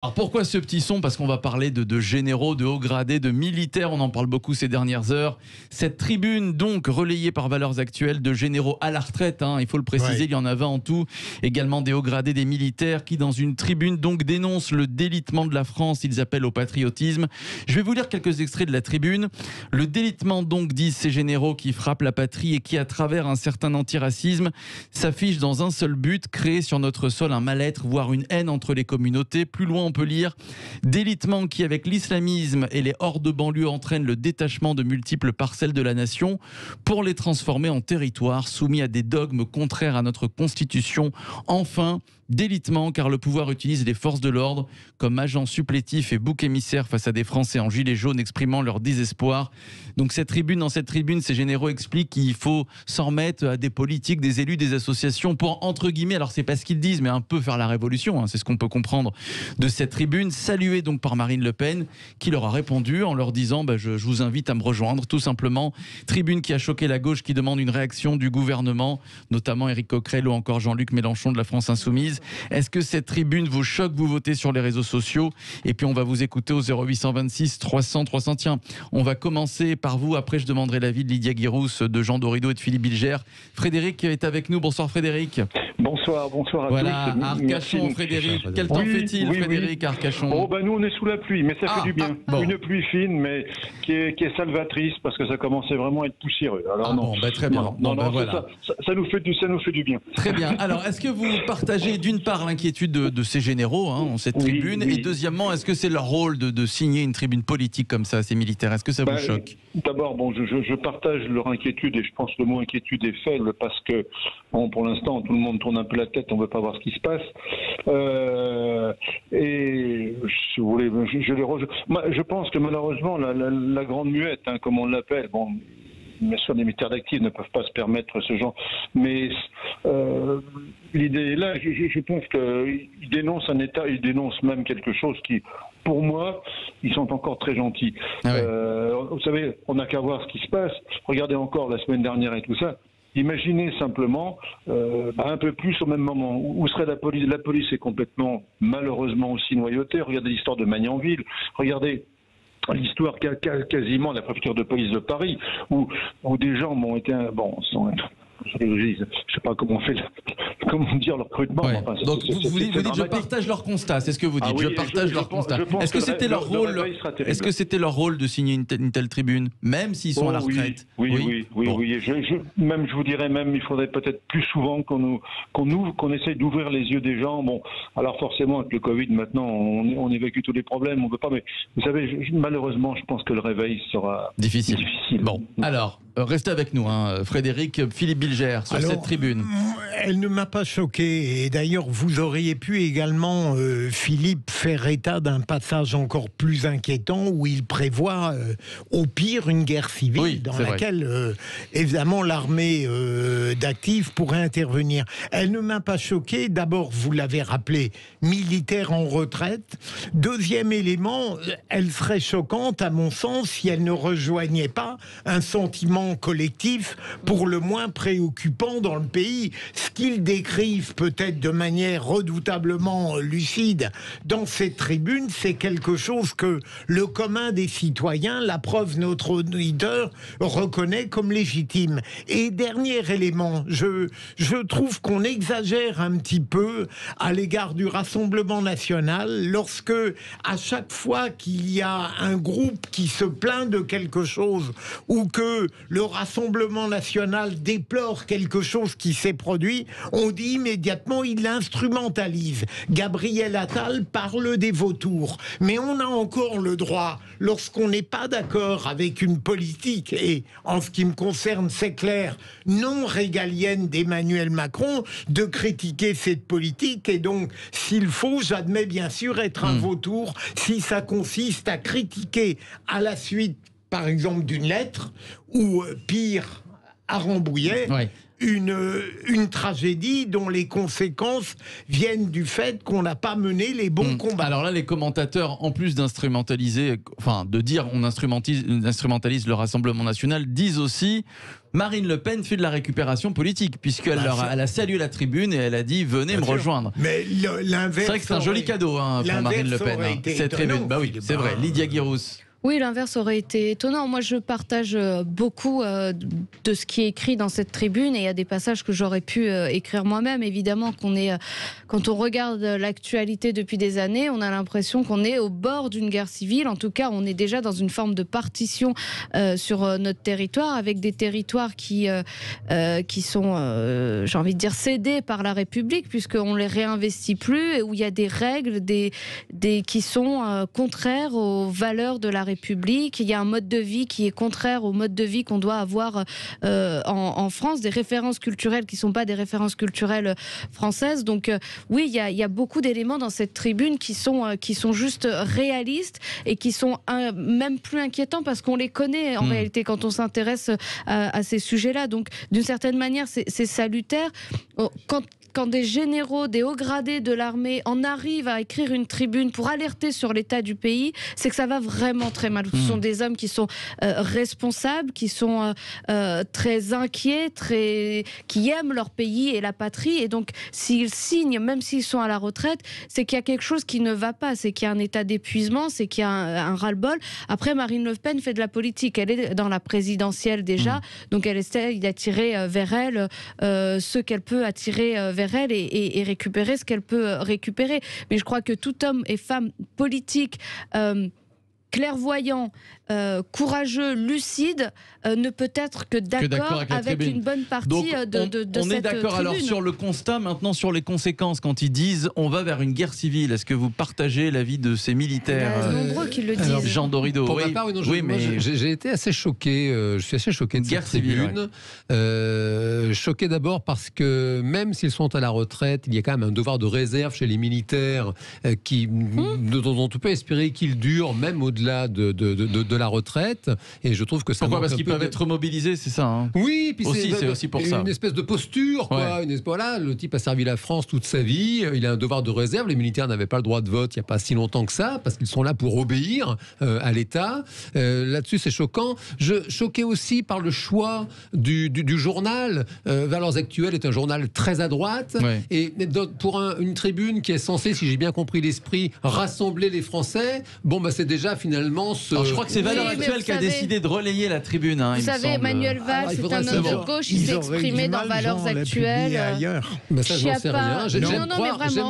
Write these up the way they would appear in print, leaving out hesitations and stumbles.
Alors pourquoi ce petit son? Parce qu'on va parler de généraux, de hauts gradés, de militaires, on en parle beaucoup ces dernières heures. Cette tribune donc relayée par Valeurs Actuelles de généraux à la retraite, il faut le préciser, il y en a 20 en tout, également des hauts gradés, des militaires qui dans une tribune donc dénoncent le délitement de la France, ils appellent au patriotisme. Je vais vous lire quelques extraits de la tribune. Le délitement donc, disent ces généraux, qui frappe la patrie et qui à travers un certain antiracisme s'affiche dans un seul but, créer sur notre sol un mal-être, voire une haine entre les communautés. Plus loin on peut lire délitement qui avec l'islamisme et les hordes de banlieue entraîne le détachement de multiples parcelles de la nation pour les transformer en territoires soumis à des dogmes contraires à notre constitution. Enfin, délitement car le pouvoir utilise les forces de l'ordre comme agents supplétifs et boucs émissaires face à des Français en gilets jaunes exprimant leur désespoir. Donc dans cette tribune, ces généraux expliquent qu'il faut s'en remettre à des politiques, des élus, des associations pour, entre guillemets, alors c'est pas ce qu'ils disent, mais un peu faire la révolution, c'est ce qu'on peut comprendre de cette tribune, saluée donc par Marine Le Pen, qui leur a répondu en leur disant je vous invite à me rejoindre, tout simplement. Tribune qui a choqué la gauche, qui demande une réaction du gouvernement, notamment Éric Coquerel ou encore Jean-Luc Mélenchon de la France Insoumise. Est-ce que cette tribune vous choque? Vous votez sur les réseaux sociaux et puis on va vous écouter au 0826 300 300. Tiens, on va commencer par vous, après je demanderai l'avis de Lydia Guirousse, de Jean Dorido et de Philippe Bilger. Frédéric est avec nous, bonsoir Frédéric. Bonsoir à voilà, tous. Arcachon, Frédéric. Quel temps fait-il, Frédéric, à Arcachon? Nous on est sous la pluie, mais ça fait du bien. Bon. Une pluie fine, mais qui est salvatrice, parce que ça commençait vraiment à être poussiéreux. Alors très bien. Voilà. Ça nous fait du bien. Très bien. Alors, est-ce que vous partagez d'une part l'inquiétude de ces généraux en cette tribune, et deuxièmement, est-ce que c'est leur rôle de signer une tribune politique comme ça, ces militaires? Est-ce que ça vous choque? D'abord, je partage leur inquiétude, et je pense que le mot inquiétude est faible, parce que pour l'instant, tout le monde tourne un peu la tête, on ne veut pas voir ce qui se passe. Et si vous voulez, je pense que malheureusement, la grande muette, comme on l'appelle, bien sûr, les militaires d'actifs ne peuvent pas se permettre ce genre, mais l'idée est là. Je pense qu'ils dénoncent un État, ils dénoncent même quelque chose qui, pour moi, ils sont encore très gentils. Vous savez, on n'a qu'à voir ce qui se passe. Regardez encore la semaine dernière et tout ça. Imaginez simplement un peu plus au même moment. Où serait la police? La police est complètement, malheureusement aussi noyautée. Regardez l'histoire de Magnanville. Regardez l'histoire quasiment de la préfecture de police de Paris, où des gens ont été... je ne sais pas comment dire le recrutement. Ouais. Donc vous dites je partage leur constat, c'est ce que vous dites. Je partage leur constat. Est-ce que c'était leur rôle? Est-ce que c'était leur rôle de signer une telle tribune, même s'ils sont à la retraite? Oui. Même je vous dirais il faudrait peut-être plus souvent qu'on essaye d'ouvrir les yeux des gens. Alors forcément avec le Covid maintenant on évacue tous les problèmes, on peut pas. Mais vous savez, malheureusement je pense que le réveil sera difficile. Bon, alors restez avec nous, Frédéric. Philippe Bilger sur cette tribune. Elle ne m'a pas choqué, et d'ailleurs vous auriez pu également, Philippe, faire état d'un passage encore plus inquiétant où il prévoit au pire une guerre civile dans laquelle évidemment l'armée d'actifs pourrait intervenir. Elle ne m'a pas choqué, d'abord vous l'avez rappelé, militaire en retraite. Deuxième élément, elle serait choquante à mon sens si elle ne rejoignait pas un sentiment collectif pour le moins préoccupant dans le pays. Ce qu'ils décrivent peut-être de manière redoutablement lucide dans cette tribune, c'est quelque chose que le commun des citoyens, la preuve notre auditeur, reconnaît comme légitime. Et dernier élément, je trouve qu'on exagère un petit peu à l'égard du Rassemblement national lorsque, à chaque fois qu'il y a un groupe qui se plaint de quelque chose ou que le Rassemblement national déplore quelque chose qui s'est produit, on dit immédiatement il l'instrumentalise. Gabriel Attal parle des vautours. Mais on a encore le droit, lorsqu'on n'est pas d'accord avec une politique, et en ce qui me concerne c'est clair, non régalienne d'Emmanuel Macron, de critiquer cette politique. Et donc s'il faut, j'admets bien sûr être un vautour si ça consiste à critiquer à la suite par exemple d'une lettre, ou pire, à Rambouillet. Ouais. Une tragédie dont les conséquences viennent du fait qu'on n'a pas mené les bons combats. Alors là, les commentateurs, en plus d'instrumentaliser, enfin de dire on instrumentalise le Rassemblement national, disent aussi Marine Le Pen fait de la récupération politique, puisqu'elle elle a salué la tribune et elle a dit venez me rejoindre. Mais l'inverse. C'est vrai que c'est un joli cadeau pour Marine Le Pen, cette tribune. Bah oui, c'est vrai. Lydia Guirous. Oui, l'inverse aurait été étonnant. Moi, je partage beaucoup de ce qui est écrit dans cette tribune, et il y a des passages que j'aurais pu écrire moi-même. Évidemment, quand on regarde l'actualité depuis des années, on a l'impression qu'on est au bord d'une guerre civile. En tout cas, on est déjà dans une forme de partition sur notre territoire, avec des territoires qui sont, j'ai envie de dire, cédés par la République, puisqu'on ne les réinvestit plus, et où il y a des règles qui sont contraires aux valeurs de la République. Il y a un mode de vie qui est contraire au mode de vie qu'on doit avoir en France, des références culturelles qui ne sont pas des références culturelles françaises. Donc oui, il y a beaucoup d'éléments dans cette tribune qui sont juste réalistes et qui sont même plus inquiétants parce qu'on les connaît en réalité quand on s'intéresse à ces sujets-là. Donc d'une certaine manière, c'est salutaire. Quand des généraux, des hauts gradés de l'armée en arrivent à écrire une tribune pour alerter sur l'état du pays, c'est que ça va vraiment très mal. Ce sont des hommes qui sont responsables, qui sont très inquiets, qui aiment leur pays et la patrie. Et donc, s'ils signent, même s'ils sont à la retraite, c'est qu'il y a quelque chose qui ne va pas. C'est qu'il y a un état d'épuisement, c'est qu'il y a un ras-le-bol. Après, Marine Le Pen fait de la politique. Elle est dans la présidentielle déjà. Donc, elle essaie d'attirer vers elle ce qu'elle peut attirer vers elle et récupérer ce qu'elle peut récupérer. Mais je crois que tout homme et femme politique clairvoyant, courageux, lucide, ne peut être que d'accord avec une bonne partie de cette tribune. On est d'accord alors sur le constat, maintenant sur les conséquences. Quand ils disent on va vers une guerre civile, est-ce que vous partagez l'avis de ces militaires? Il y a nombreux qui le disent. Alors, Jean Dorido. Pour ma part, j'ai été assez choqué. Je suis assez choqué de cette tribune. Choqué d'abord parce que même s'ils sont à la retraite, il y a quand même un devoir de réserve chez les militaires dont on peut espérer qu'il dure même au-delà de la retraite. Et je trouve que ça. Pourquoi? Parce qu'ils peuvent être mobilisés, c'est ça, hein. Oui, puis c'est aussi pour ça. Une espèce de posture, quoi. Voilà, le type a servi la France toute sa vie, il a un devoir de réserve. Les militaires n'avaient pas le droit de vote il n'y a pas si longtemps que ça, parce qu'ils sont là pour obéir à l'État. Là-dessus, c'est choquant. Choqué aussi par le choix du journal. Valeurs Actuelles est un journal très à droite. Ouais. Et pour une tribune qui est censée, si j'ai bien compris l'esprit, rassembler les Français, c'est déjà finalement Alors, je crois que c'est Valeurs Actuelles qui a décidé de relayer la tribune. Vous savez, Manuel Valls, c'est un homme de gauche, il s'est exprimé dans Valeurs Actuelles. Ça, je n'en sais rien. J'aime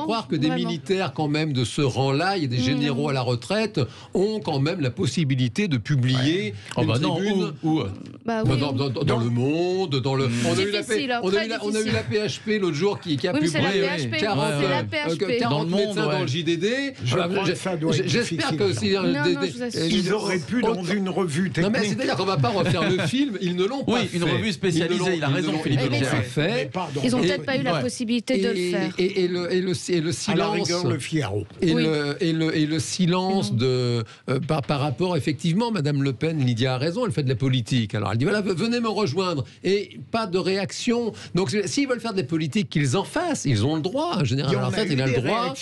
croire que des militaires, quand même, de ce rang-là, il y a des généraux à la retraite, ont quand même la possibilité de publier une tribune. Dans Le Monde, dans le. On a eu la PHP l'autre jour qui a publié 40 médecins dans le JDD. J'espère que aussi. Ils auraient pu dans une revue technique. Non, mais c'est-à-dire qu'on ne va pas refaire le film, ils ne l'ont pas fait. Une revue spécialisée, il a raison, Philippe. Ils n'ont peut-être pas eu la possibilité de le faire. Et le silence. À la rigueur, le Figaro. Et le silence par rapport, effectivement, Madame Le Pen, Lydia a raison, elle fait de la politique. Alors elle dit voilà, venez me rejoindre. Et pas de réaction. Donc s'ils veulent faire de la politique, qu'ils en fassent. Ils ont le droit. En général, en fait, il a le droit.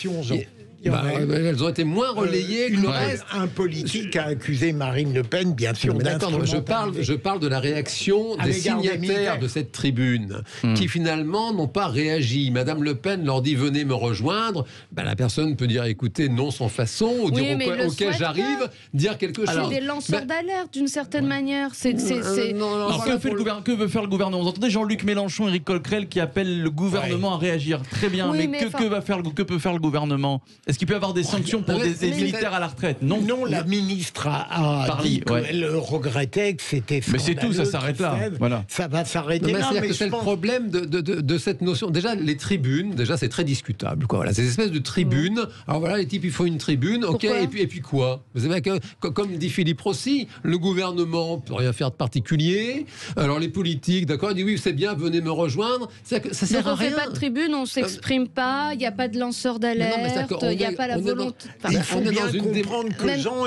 Elles ont été moins relayées que le reste. Un politique a accusé Marine Le Pen, bien sûr. D'accord, je parle de la réaction des signataires de cette tribune, qui finalement n'ont pas réagi. Madame Le Pen leur dit venez me rejoindre. La personne peut dire écoutez, non sans façon, ou dire ok, j'arrive, dire quelque chose. C'est des lanceurs d'alerte d'une certaine manière. Que veut faire le gouvernement? Vous entendez Jean-Luc Mélenchon, Éric Coquerel qui appellent le gouvernement à réagir. Très bien, mais que peut faire le gouvernement? Est-ce qu'il peut y avoir des sanctions pour des militaires à la retraite? Non. Non, la ministre a dit qu'elle regrettait que c'était scandaleux. Mais c'est tout, ça s'arrête là. Voilà. Ça va s'arrêter là. Mais c'est le problème de cette notion. Déjà, les tribunes, c'est très discutable. Voilà, ces espèces de tribunes. Alors voilà, les types, il faut une tribune. Ok, et puis quoi? Vous savez que, comme dit Philippe Rossi, le gouvernement ne peut rien faire de particulier. Alors les politiques, d'accord, disent oui, c'est bien, venez me rejoindre. Ça sert à rien. On ne fait pas de tribune, on ne s'exprime pas, il n'y a pas de lanceur d'alerte. n'y a pas la volonté. Il faut bien comprendre que Jean,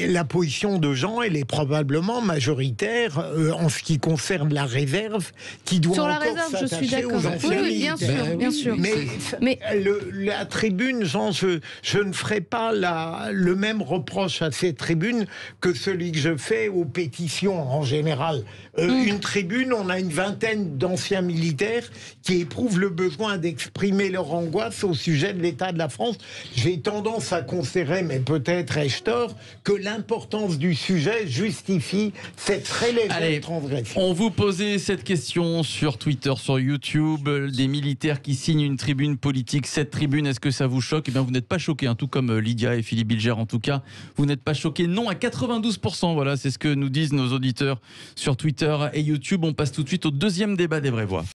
la position de Jean, elle est probablement majoritaire en ce qui concerne la réserve, qui doit sur la encore réserve, je suis s'attacher d'accord. aux anciens Oui, bien sûr, bien sûr. Mais la tribune, Jean, je ne ferai pas le même reproche à cette tribune que celui que je fais aux pétitions en général. Une tribune, on a une vingtaine d'anciens militaires qui éprouvent le besoin d'exprimer leur angoisse au sujet de l'état de la France. J'ai tendance à considérer, mais peut-être ai-je tort, que l'importance du sujet justifie cette très légère transgression. On vous posait cette question sur Twitter, sur YouTube, des militaires qui signent une tribune politique. Cette tribune, est-ce que ça vous choque? Eh bien, vous n'êtes pas choqués, hein, tout comme Lydia et Philippe Bilger en tout cas. Vous n'êtes pas choqués, non, à 92%. Voilà, c'est ce que nous disent nos auditeurs sur Twitter et YouTube. On passe tout de suite au deuxième débat des vraies voix.